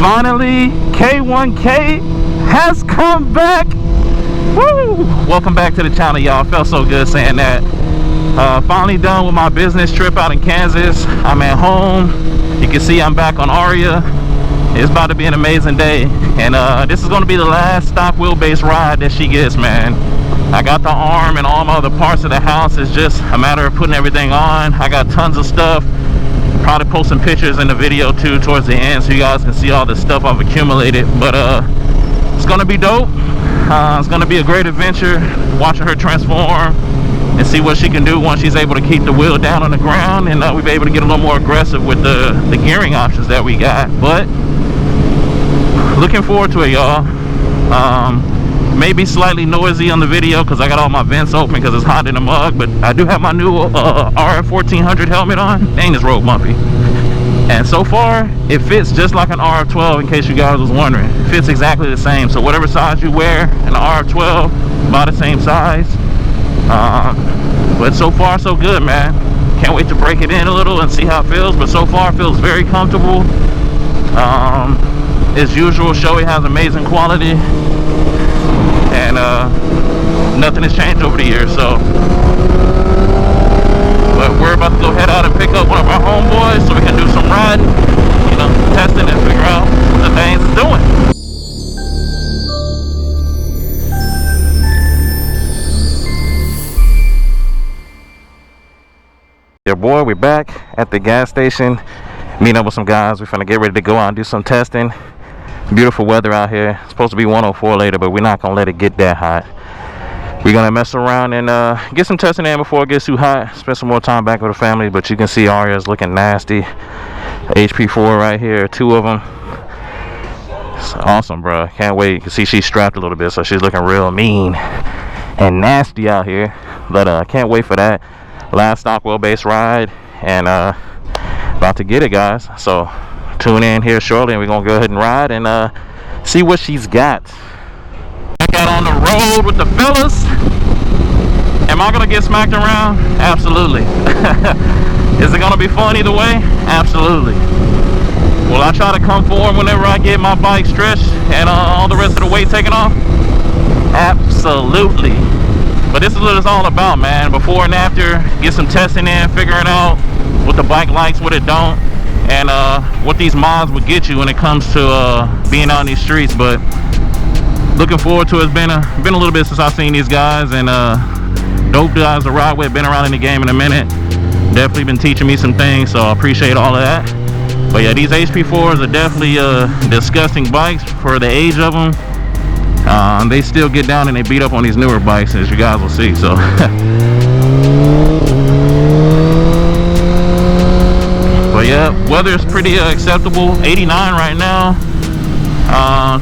Finally, K1K has come back. Woo! Welcome back to the channel, y'all. Felt so good saying that. Finally done with my business trip out in Kansas. I'm at home. You can see I'm back on Arya. It's about to be an amazing day, and this is going to be the last stock wheelbase ride that she gets, man. I got the arm and all my other parts of the house. It's just a matter of putting everything on. I got tons of stuff. Probably post some pictures in the video too towards the end so you guys can see all the stuff I've accumulated. But it's gonna be dope. It's gonna be a great adventure watching her transform and see what she can do once she's able to keep the wheel down on the ground, and we'll be able to get a little more aggressive with the gearing options that we got. But looking forward to it, y'all. Maybe slightly noisy on the video because I got all my vents open because it's hot in the mug, but I do have my new Arya 1400 helmet on. Dang, this road bumpy. And so far, it fits just like an RF12, in case you guys was wondering. It fits exactly the same. So whatever size you wear, an RF12, about the same size. But so far, so good, man. Can't wait to break it in a little and see how it feels. But so far, it feels very comfortable. As usual, Shoei has amazing quality. And nothing has changed over the years, so. But we're about to go head out and pick up one of our homeboys so we can do some riding, you know, testing and figure out what the things is doing. Yeah, boy, we're back at the gas station, meeting up with some guys. We're finna get ready to go out and do some testing. Beautiful weather out here. It's supposed to be 104 later, but we're not gonna let it get that hot. We're gonna mess around and get some testing in before it gets too hot. Spend some more time back with the family. But you can see Arya's looking nasty. HP4 right here, 2 of them. It's awesome, bro. Can't wait. You can see she's strapped a little bit, so she's looking real mean and nasty out here. But can't wait for that last stock wheelbase ride, and about to get it, guys. So tune in here shortly and we're gonna go ahead and ride and see what she's got. Back out on the road with the fellas. Am I gonna get smacked around? Absolutely. Is it gonna be fun either way? Absolutely. Will I try to come forward whenever I get my bike stretched and all the rest of the weight taken off? Absolutely. But this is what it's all about, man. Before and after, get some testing in, figuring out what the bike likes, what it don't, and what these mods would get you when it comes to being out in these streets. But looking forward to it. It's been a little bit since I've seen these guys, and dope guys to ride with. Been around in the game in a minute. Definitely been teaching me some things, so I appreciate all of that. But yeah, these HP4s are definitely disgusting bikes for the age of them. They still get down and they beat up on these newer bikes, as you guys will see. So but yeah, weather is pretty acceptable. 89 right now.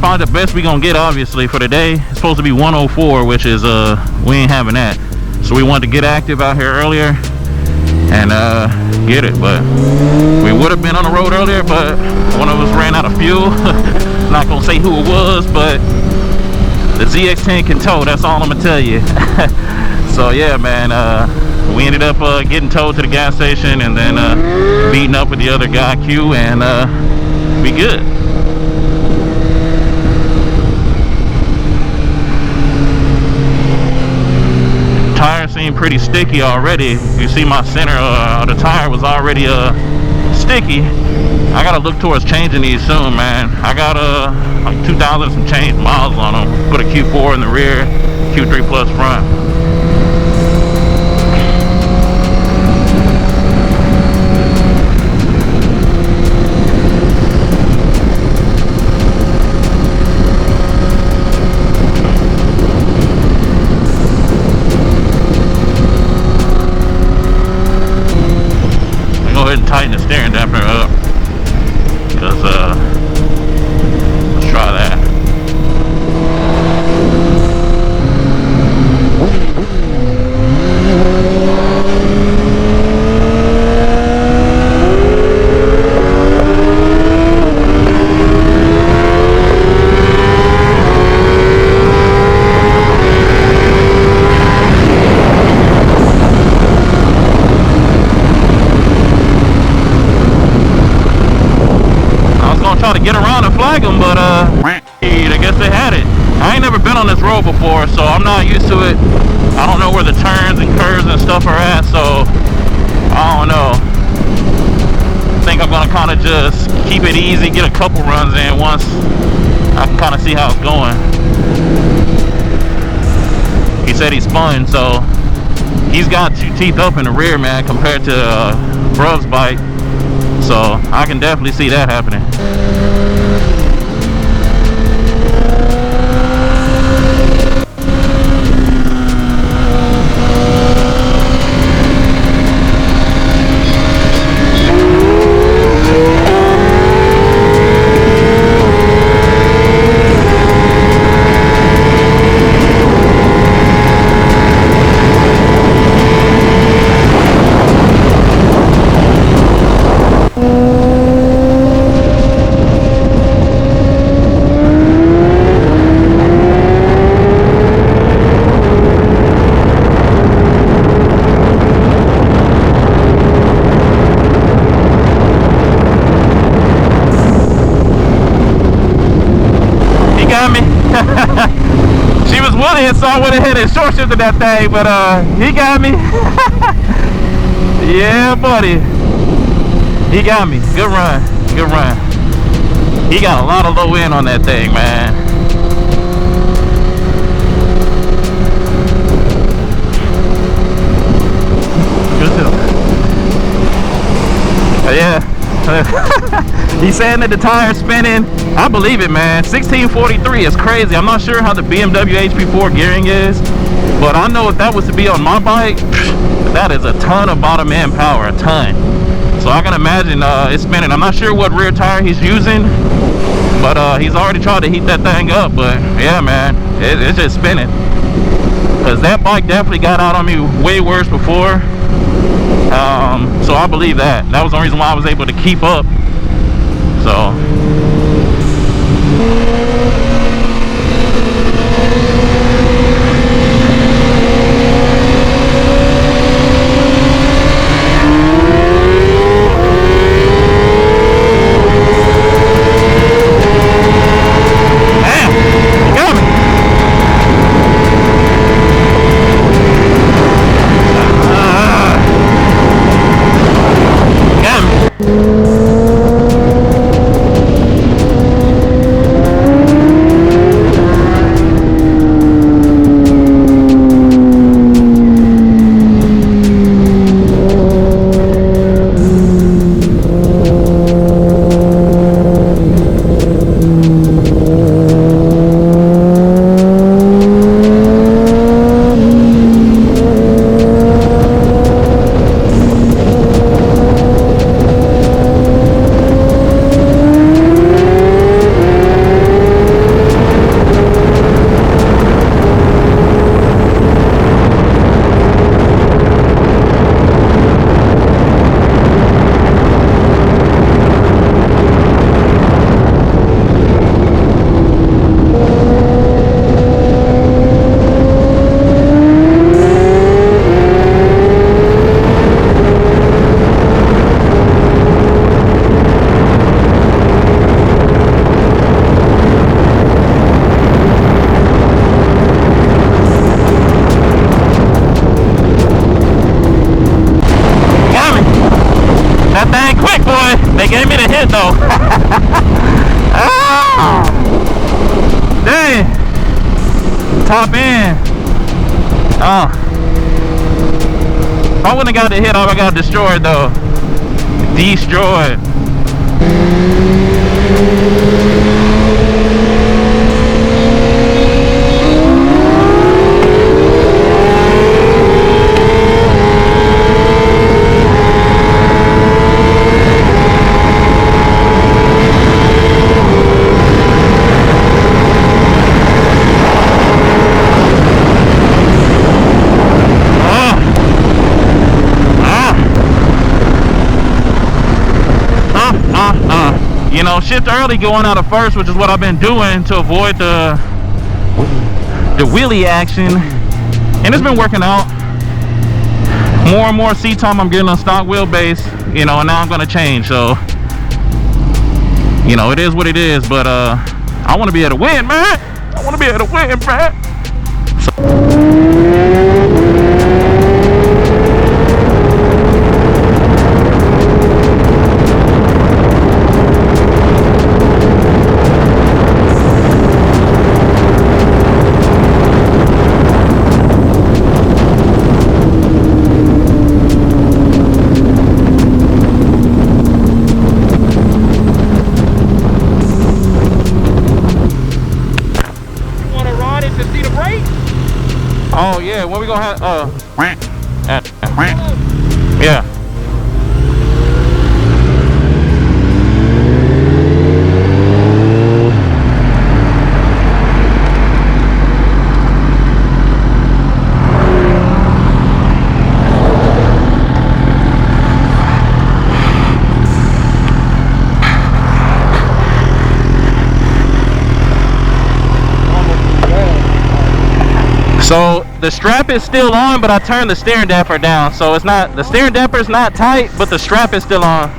Probably the best we gonna get, obviously, for the day. It's supposed to be 104, which is we ain't having that. So we wanted to get active out here earlier and get it. But we would have been on the road earlier, but one of us ran out of fuel. Not gonna say who it was, but the ZX10 can tow. That's all I'm gonna tell you. So yeah, man. We ended up getting towed to the gas station and then meeting up with the other guy, Q, and we good. Tires seem pretty sticky already. You see my center of the tire was already sticky. I gotta look towards changing these soon, man. I got like 2,000 some change miles on them. Put a Q4 in the rear, Q3 Plus front. Tighten the steering dampener up, because let's try that. didn't flag them, but I guess they had it. I ain't never been on this road before, so I'm not used to it. I don't know where the turns and curves and stuff are at, so I don't know. I think I'm gonna kind of just keep it easy, get a couple runs in once I can kind of see how it's going. He said he spun, so he's got 2 teeth up in the rear, man, compared to Bruv's bike. So I can definitely see that happening. She was willing, so I went ahead and short shifted that thing, but he got me. Yeah, buddy. He got me. Good run. Good run. He got a lot of low end on that thing, man. Good too. Yeah. He's saying that the tire's spinning. I believe it, man. 1643 is crazy. I'm not sure how the BMW HP4 gearing is, but I know if that was to be on my bike, that is a ton of bottom end power, a ton. So I can imagine it's spinning. I'm not sure what rear tire he's using, but he's already tried to heat that thing up. But yeah, man, it's just spinning. Because that bike definitely got out on me way worse before. So I believe that. That was the reason why I was able to keep up. So they gave me the hit though. Oh, dang. Top end. Oh. If I wouldn't have got the hit, I would have got destroyed though. Destroyed. You know, shift early going out of first, which is what I've been doing to avoid the wheelie action, and it's been working out. More and more seat time I'm getting on stock wheelbase, you know, and now I'm going to change. So, you know, it is what it is. But I want to be able to win, man. I want to be able to win, man. Oh yeah, when we gonna have yeah. So the strap is still on, but I turned the steering damper down, so it's not, the steering damper is not tight, but the strap is still on.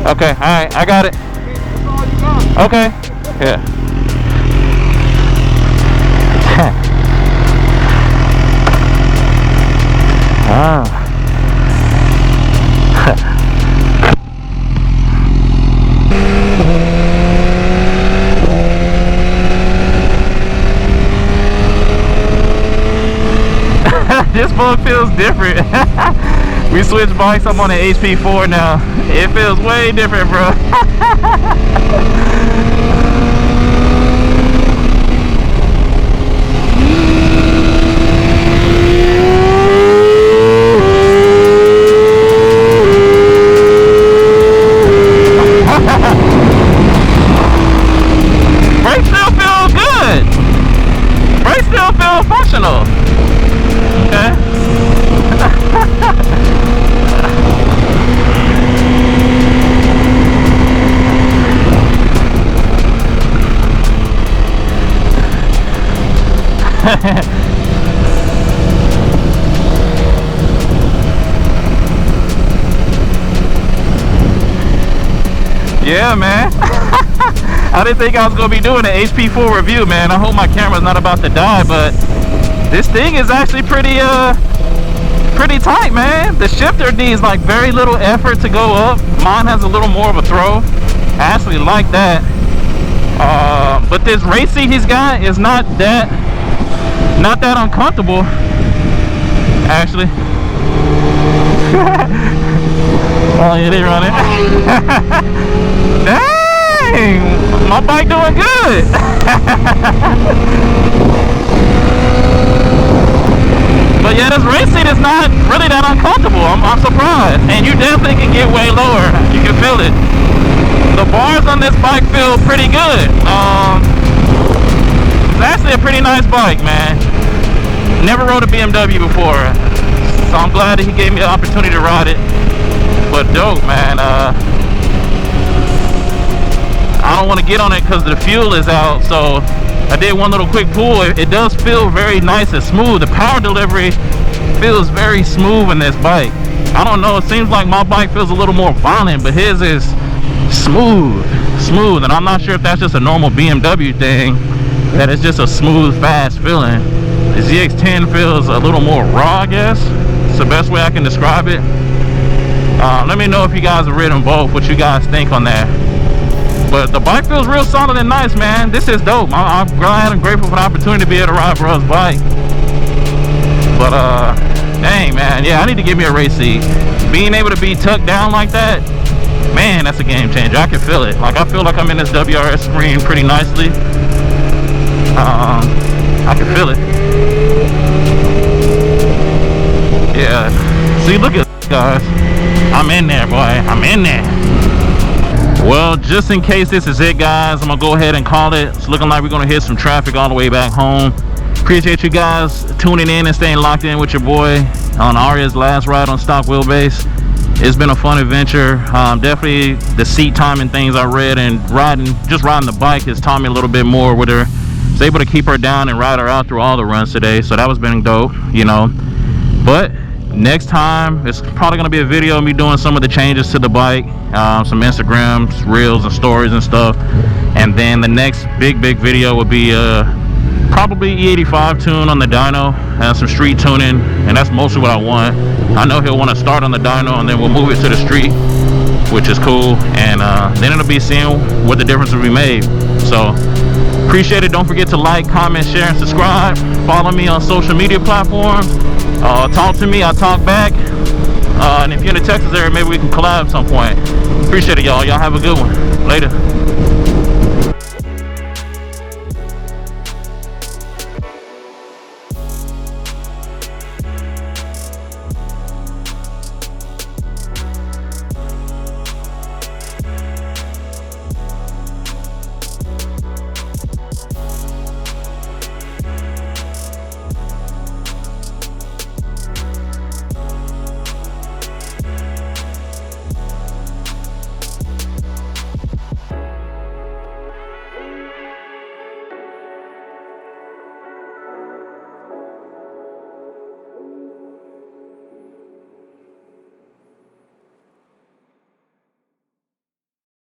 Okay, all right, I got it. Okay, yeah. Ah. This boat feels different. We switched bikes. I'm on an HP4 now. It feels way different, bro. Brakes still feel good. Brakes still feel functional. Okay. Yeah, man. I didn't think I was gonna be doing an HP4 review, man. I hope my camera's not about to die, but this thing is actually pretty tight, man. The shifter needs like very little effort to go up. Mine has a little more of a throw. I actually like that. But this race seat he's got is not that uncomfortable, actually. Oh yeah, they running. Dang, my bike doing good. But yeah, this race seat is not really that uncomfortable. I'm surprised. And you definitely can get way lower. You can feel it. The bars on this bike feel pretty good. It's actually a pretty nice bike, man. Never rode a BMW before, so I'm glad that he gave me the opportunity to ride it. But dope, man. I don't want to get on it because the fuel is out, so I did one little quick pull. It does feel very nice and smooth. The power delivery feels very smooth in this bike. I don't know, it seems like my bike feels a little more violent, but his is smooth, and I'm not sure if that's just a normal BMW thing, that it's just a smooth, fast feeling. The ZX-10 feels a little more raw, I guess. It's the best way I can describe it. Let me know if you guys have ridden both, what you guys think on that. But the bike feels real solid and nice, man. This is dope. I'm glad and grateful for the opportunity to be able to ride bro's bike. But dang, man, yeah, I need to give me a race seat. Being able to be tucked down like that, man, that's a game changer. I can feel it. Like, I feel like I'm in this WRS screen pretty nicely. I can feel it. Yeah. See, look at this, guys. I'm in there, boy. I'm in there. Well, just in case this is it, guys, I'm gonna go ahead and call it. It's looking like we're gonna hit some traffic all the way back home. Appreciate you guys tuning in and staying locked in with your boy on Arya's last ride on stock wheelbase. It's been a fun adventure. Definitely the seat time and things I read, and just riding the bike has taught me a little bit more with her. I was able to keep her down and ride her out through all the runs today, so that was been dope, you know. But Next time, it's probably going to be a video of me doing some of the changes to the bike, some Instagram reels and stories and stuff. And then the next big video would be probably E85 tune on the dyno and some street tuning, and that's mostly what I want. I know he'll want to start on the dyno and then we'll move it to the street, which is cool, and then it'll be seeing what the difference will be made. So appreciate it. Don't forget to like, comment, share, and subscribe. Follow me on social media platforms. Talk to me, I'll talk back. And if you're in the Texas area, maybe we can collab at some point. Appreciate it, y'all. Y'all have a good one. Later.